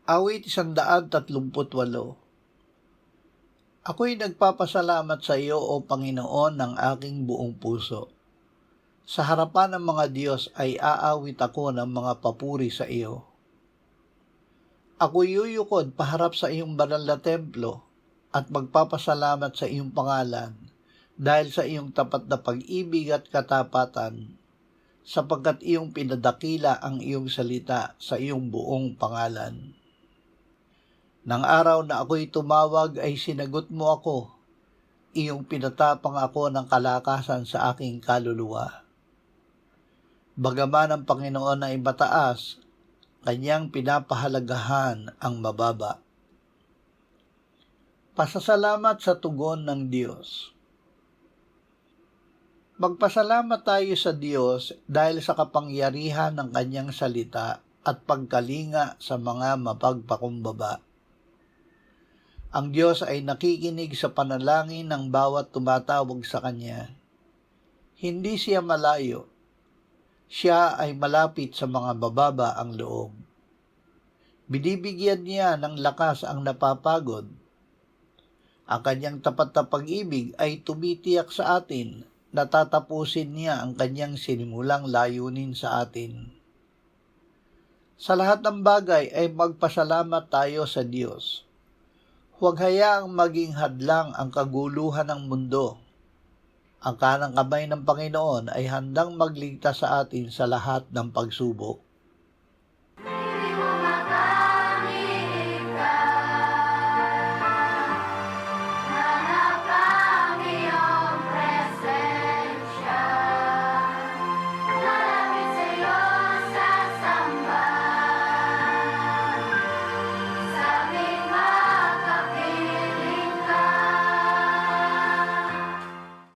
Awit 138. Ako'y nagpapasalamat sa iyo, O Panginoon, ng aking buong puso. Sa harapan ng mga Diyos ay aawit ako ng mga papuri sa iyo. Ako'y yuyukod paharap sa iyong banal na templo at magpapasalamat sa iyong pangalan dahil sa iyong tapat na pag-ibig at katapatan, sapagkat iyong pinadakila ang iyong salita sa iyong buong pangalan. Nang araw na ako'y tumawag ay sinagot mo ako, iyong pinatapang ako ng kalakasan sa aking kaluluwa. Bagaman ang Panginoon ay mataas, kanyang pinapahalagahan ang mababa. Pasasalamat sa tugon ng Diyos. Magpasalamat tayo sa Diyos dahil sa kapangyarihan ng kanyang salita at pagkalinga sa mga mapagpakumbaba. Ang Diyos ay nakikinig sa panalangin ng bawat tumatawag sa Kanya. Hindi siya malayo. Siya ay malapit sa mga mababa ang loob. Binibigyan niya ng lakas ang napapagod. Ang Kanyang tapat na pag-ibig ay tumitiyak sa atin na tatapusin niya ang Kanyang sinimulang layunin sa atin. Sa lahat ng bagay ay magpasalamat tayo sa Diyos. Huwag hayaang maging hadlang ang kaguluhan ng mundo. Ang kanang kamay ng Panginoon ay handang magligtas sa atin sa lahat ng pagsubok.